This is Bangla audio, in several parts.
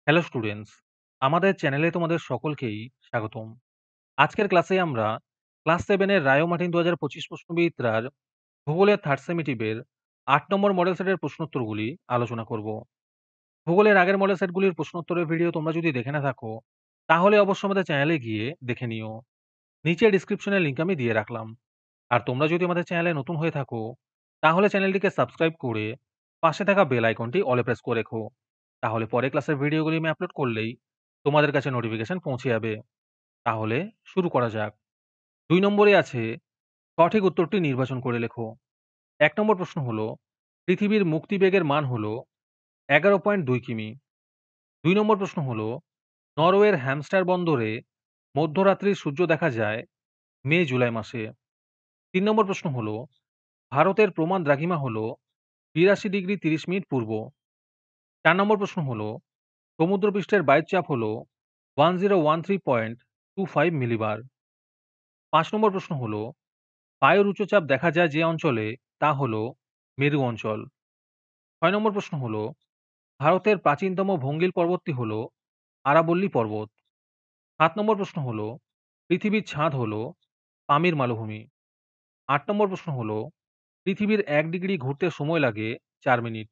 হ্যালো স্টুডেন্টস, আমাদের চ্যানেলে তোমাদের সকলকেই স্বাগতম। আজকের ক্লাসে আমরা ক্লাস 7 এর রায়ো মার্টিন ২০২৫ প্রশ্নবিচিত্রার ভূগোলের থার্ড সেমিটিভের ৮ নম্বর মডেল সেটের প্রশ্নোত্তরগুলি আলোচনা করব। ভূগোলের আগের মডেল সেটগুলির প্রশ্নোত্তরের ভিডিও তোমরা যদি দেখে না থাকো, তাহলে অবশ্যই আমাদের চ্যানেলে গিয়ে দেখে নিও। নিচে ডিসক্রিপশনের লিংক আমি দিয়ে রাখলাম। আর তোমরা যদি আমাদের চ্যানেলে নতুন হয়ে থাকো, তাহলে চ্যানেলটিকে সাবস্ক্রাইব করে পাশে থাকা বেল আইকনটি অলে প্রেস করে রেখো। তাহলে পরে ক্লাসের ভিডিওগুলি আমি আপলোড করলেই তোমাদের কাছে নোটিফিকেশন পৌঁছে যাবে। তাহলে শুরু করা যাক। ২ নম্বরে আছে সঠিক উত্তরটি নির্বাচন করে লেখো। ১ নম্বর প্রশ্ন হলো, পৃথিবীর মুক্তিবেগের মান হলো ১১.২ কিমি। ২ নম্বর প্রশ্ন হলো, নরওয়ের হ্যামস্টার বন্দরে মধ্যরাত্রির সূর্য দেখা যায় মে-জুলাই মাসে। ৩ নম্বর প্রশ্ন হলো, ভারতের প্রমাণ দ্রাঘিমা হলো ৮২°৩০' পূর্ব। ৪ নম্বর প্রশ্ন হলো, সমুদ্রপৃষ্ঠের বায়ুর চাপ হলো 1013.25 মিলিবার। ৫ নম্বর প্রশ্ন হলো, বায়ুর উচ্চচাপ দেখা যায় যে অঞ্চলে তা হলো মেরু অঞ্চল। ৬ নম্বর প্রশ্ন হলো, ভারতের প্রাচীনতম ভঙ্গিল পর্বতটি হলো আরাবল্লী পর্বত। ৭ নম্বর প্রশ্ন হলো, পৃথিবীর ছাদ হলো পামির মালভূমি। ৮ নম্বর প্রশ্ন হলো, পৃথিবীর ১ ডিগ্রি ঘুরতে সময় লাগে ৪ মিনিট।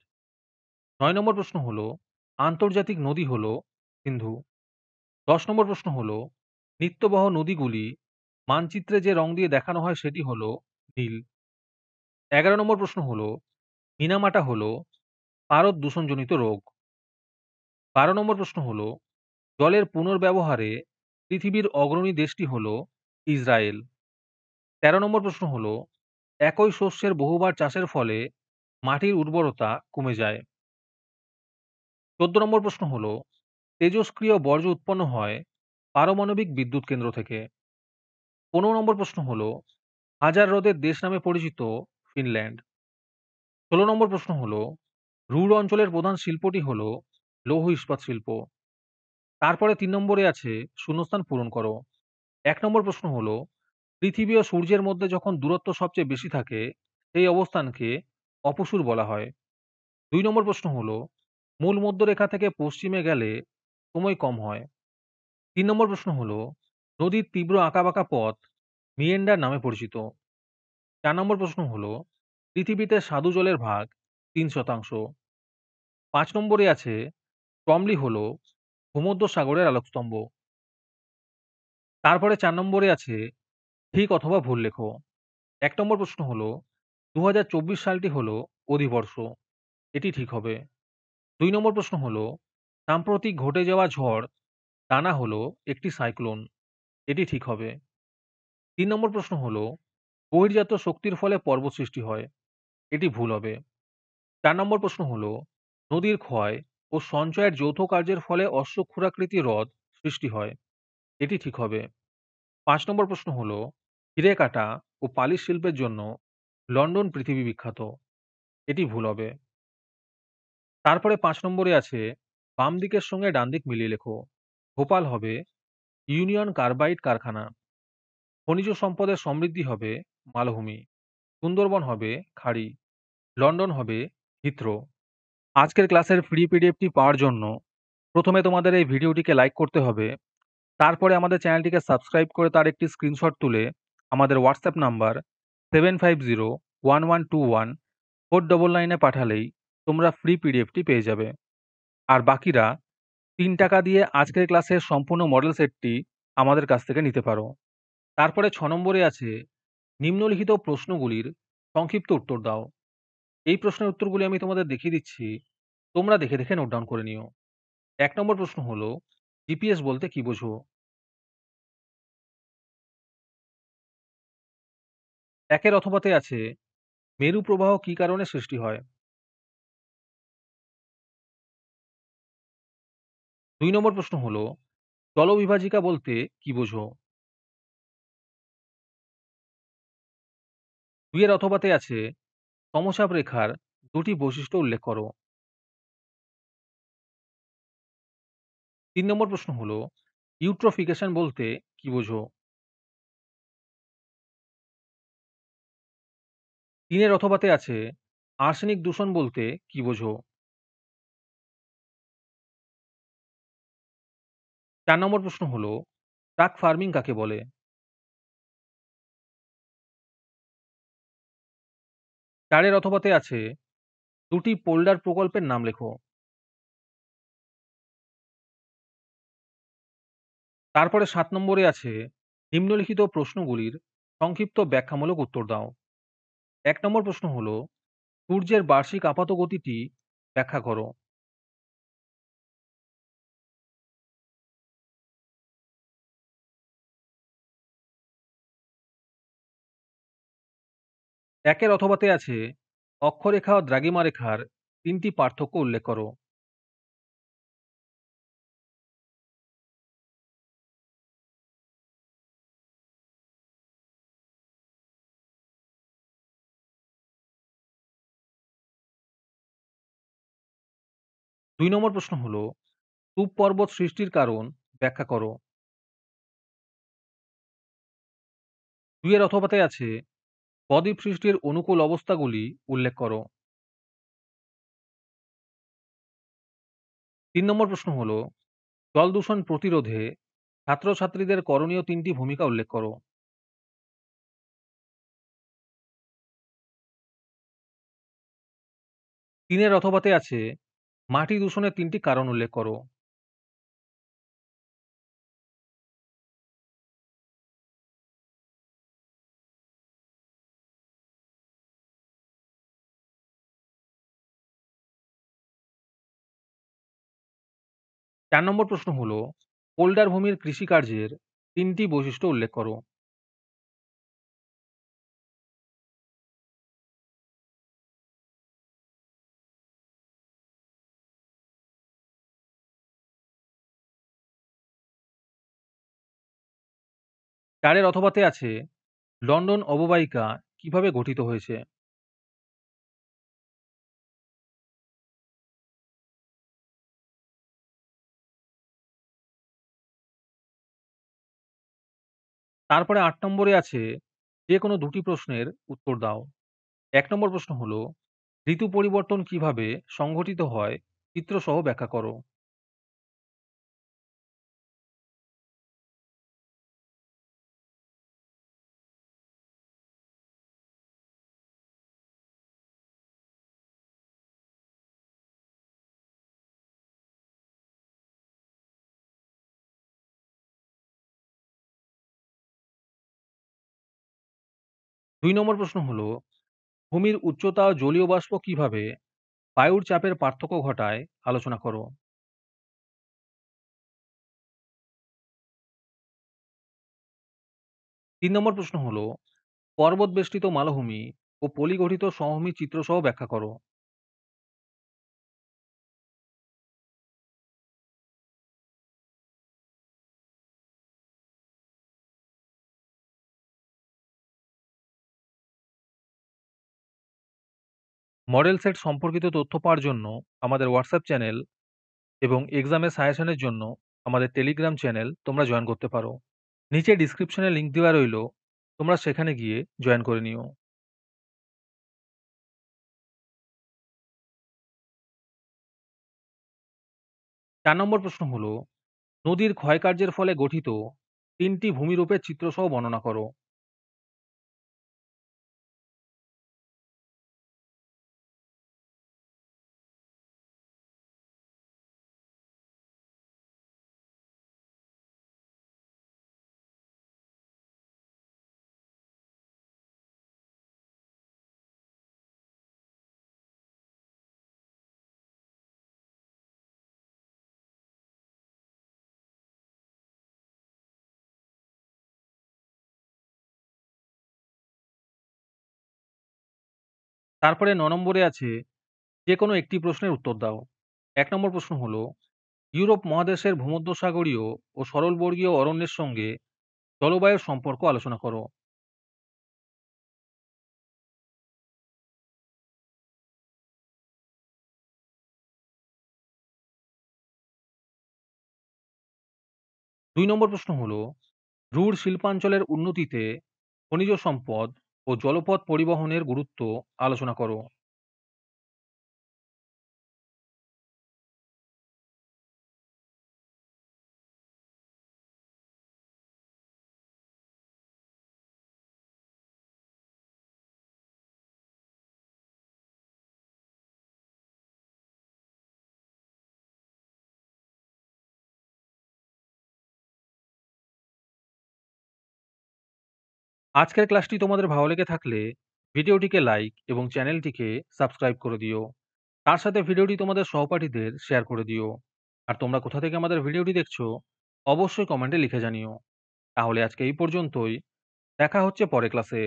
৯ নম্বর প্রশ্ন হলো, আন্তর্জাতিক নদী হলো সিন্ধু। ১০ নম্বর প্রশ্ন হলো, নিত্যবহ নদীগুলি মানচিত্রে যে রং দিয়ে দেখানো হয় সেটি হলো নীল। ১১ নম্বর প্রশ্ন হলো, মিনামাটা হলো পারদ দূষণজনিত রোগ। ১২ নম্বর প্রশ্ন হলো, জলের পুনর্ব্যবহারে পৃথিবীর অগ্রণী দেশটি হলো ইসরায়েল। ১৩ নম্বর প্রশ্ন হলো, একই শস্যের বহুবার চাষের ফলে মাটির উর্বরতা কমে যায়। ১৪ নম্বর প্রশ্ন হলো, তেজস্ক্রিয় বর্জ্য উৎপন্ন হয় পারমাণবিক বিদ্যুৎ কেন্দ্র থেকে। ১৫ নম্বর প্রশ্ন হলো, হাজার হ্রদের দেশ নামে পরিচিত ফিনল্যান্ড। ১৬ নম্বর প্রশ্ন হলো, রুর অঞ্চলের প্রধান শিল্পটি হলো লৌহ ইস্পাত শিল্প। তারপরে ৩ নম্বরে আছে শূন্যস্থান পূরণ করো। ১ নম্বর প্রশ্ন হলো, পৃথিবী ও সূর্যের মধ্যে যখন দূরত্ব সবচেয়ে বেশি থাকে সেই অবস্থানকে অপসূর বলা হয়। ২ নম্বর প্রশ্ন হলো, মূল মধ্যরেখা থেকে পশ্চিমে গেলে সময় কম হয়। ৩ নম্বর প্রশ্ন হলো, নদীর তীব্র আঁকাবাঁকা পথ মিয়েন্ডার নামে পরিচিত। ৪ নম্বর প্রশ্ন হলো, পৃথিবীতে স্বাদু জলের ভাগ ৩%। ৫ নম্বরে আছে টমলি হলো ভূমধ্য সাগরের আলোকস্তম্ভ। তারপরে ৪ নম্বরে আছে ঠিক অথবা ভুল লেখো। ১ নম্বর প্রশ্ন হলো, ২০২৪ সালটি হলো অধিবর্ষ। এটি ঠিক হবে। ২ নম্বর প্রশ্ন হলো, সাম্প্রতিক ঘটে যাওয়া ঝড় দানা হলো একটি সাইক্লোন। এটি ঠিক হবে। ৩ নম্বর প্রশ্ন হলো, বহির্জাত শক্তির ফলে পর্বত সৃষ্টি হয়। এটি ভুল হবে। ৪ নম্বর প্রশ্ন হলো, নদীর ক্ষয় ও সঞ্চয়ের যৌথ কার্যের ফলে অশ্বক্ষুরাকৃতি হ্রদ সৃষ্টি হয়। এটি ঠিক হবে। ৫ নম্বর প্রশ্ন হলো, হিরে কাটা ও পালিশ শিল্পের জন্য লন্ডন পৃথিবী বিখ্যাত। এটি ভুল হবে। তারপরে ৫ নম্বরে আছে বাম দিকের সঙ্গে ডান দিক মিলিয়ে লেখো। ভোপাল হবে ইউনিয়ন কার্বাইড কারখানা। খনিজ সম্পদের সমৃদ্ধি হবে মালভূমি। সুন্দরবন হবে খাড়ি। লন্ডন হবে হিথ্রো। আজকের ক্লাসের ফ্রি পিডিএফটি পাওয়ার জন্য প্রথমে তোমাদের এই ভিডিওটিকে লাইক করতে হবে। তারপরে আমাদের চ্যানেলটিকে সাবস্ক্রাইব করে তার একটি স্ক্রিনশট তুলে আমাদের হোয়াটসঅ্যাপ নাম্বার 7501121499 এ পাঠালেই তোমরা ফ্রি পিডিএফটি পেয়ে যাবে। আর বাকিরা ৩ টাকা দিয়ে আজকের ক্লাসের সম্পূর্ণ মডেল সেটটি আমাদের কাছ থেকে নিতে পারো। তারপরে ৬ নম্বরে আছে নিম্নলিখিত প্রশ্নগুলির সংক্ষিপ্ত উত্তর দাও। এই প্রশ্নের উত্তরগুলি আমি তোমাদের দেখিয়ে দিচ্ছি। তোমরা দেখে দেখে নোট ডাউন করে নিও। ১ নম্বর প্রশ্ন হলো, জিপিএস বলতে কি বোঝো? ১ এর অথবাতে আছে মেরু প্রবাহ কি কারণে সৃষ্টি হয়? ২ নম্বর প্রশ্ন হলো, জলবিভাজিকা বলতে কি বোঝো? ২ এর অথবাতে আছে সমচাপ রেখার ২ টি বৈশিষ্ট্য উল্লেখ করো। ৩ নম্বর প্রশ্ন হলো, ইউট্রোফিকেশন বলতে কি বোঝো? ৩ এর অথবাতে আছে আর্সেনিক দূষণ বলতে কি বোঝো? ৪ নম্বর প্রশ্ন হলো, ট্রাক ফার্মিং কাকে বলে? ৪ এর অথবাতে আছে, দুটি পোল্ডার প্রকল্পের নাম লেখো। তারপরে ৭ নম্বরে আছে, নিম্নলিখিত প্রশ্নগুলির সংক্ষিপ্ত ব্যাখ্যামূলক উত্তর দাও। ১ নম্বর প্রশ্ন হলো, সূর্যের বার্ষিক আপাত গতিটি ব্যাখ্যা করো। ১ এর অথবাতে আছে, অক্ষরেখা ও দ্রাঘিমা রেখার ৩ টি পার্থক্য উল্লেখ করো। ২ নম্বর প্রশ্ন হলো, স্তূপ পর্বত সৃষ্টির কারণ ব্যাখ্যা করো। ২ এর অথবাতে আছে, বদ্বীপ সৃষ্টির অনুকূল অবস্থাগুলি উল্লেখ করো। ৩ নম্বর প্রশ্ন হলো, জল দূষণ প্রতিরোধে ছাত্রছাত্রীদের করণীয় ৩ টি ভূমিকা উল্লেখ করো। ৩ এর অথবাতে আছে, মাটি দূষণের ৩ টি কারণ উল্লেখ করো। ৪ নম্বর প্রশ্ন হলো, পোল্ডার ভূমির কৃষিকার্যের ৩ টি বৈশিষ্ট্য উল্লেখ করো। চারের অথবাতে আছে, লন্ডন অববাহিকা কিভাবে গঠিত হয়েছে? তারপরে ৮ নম্বরে আছে, যে কোনো ২ টি প্রশ্নের উত্তর দাও। ১ নম্বর প্রশ্ন হলো, ঋতু পরিবর্তন কিভাবে সংঘটিত হয় চিত্রসহ ব্যাখ্যা করো। ২ নম্বর প্রশ্ন হলো, ভূমির উচ্চতা ও জলীয় বাষ্প কিভাবে বায়ুর চাপের পার্থক্য ঘটায় আলোচনা করো। ৩ নম্বর প্রশ্ন হলো, পর্বত বেষ্টিত মালভূমি ও পলিগঠিত সমভূমি চিত্রসহ ব্যাখ্যা করো। 'মডেল সেট' সম্পর্কিত তথ্য পাওয়ার জন্য আমাদের হোয়াটসঅ্যাপ চ্যানেল এবং এক্সামের সাজেশনের জন্য আমাদের টেলিগ্রাম চ্যানেল তোমরা জয়েন করতে পারো। নিচে ডেসক্রিপশনে লিংক দেওয়া রইলো। তোমরা সেখানে গিয়ে জয়েন করে নিও। ৪ নম্বর প্রশ্ন হলো, নদীর ক্ষয়কার্যের ফলে গঠিত ৩ টি ভূমিরূপের চিত্রসহ বর্ণনা করো। তারপরে ৯ নম্বরে আছে, যেকোনো একটি প্রশ্নের উত্তর দাও। ১ নম্বর প্রশ্ন হলো, ইউরোপ মহাদেশের ভূমধ্যসাগরীয় ও সরলবর্গীয় অরণ্যের সঙ্গে জলবায়ুর সম্পর্ক আলোচনা করো। ২ নম্বর প্রশ্ন হলো, রুর শিল্পাঞ্চলের উন্নতিতে খনিজ সম্পদ ও জলপথ পরিবহনের গুরুত্ব আলোচনা করো। আজকের ক্লাসটি তোমাদের ভালো লেগে থাকলে ভিডিওটিকে লাইক এবং চ্যানেলটিকে সাবস্ক্রাইব করে দিও। তার সাথে ভিডিওটি তোমাদের সহপাঠীদের শেয়ার করে দিও। আর তোমরা কোথা থেকে আমাদের ভিডিওটি দেখছো অবশ্যই কমেন্টে লিখে জানিও। তাহলে আজকে এই পর্যন্তই। দেখা হচ্ছে পরের ক্লাসে।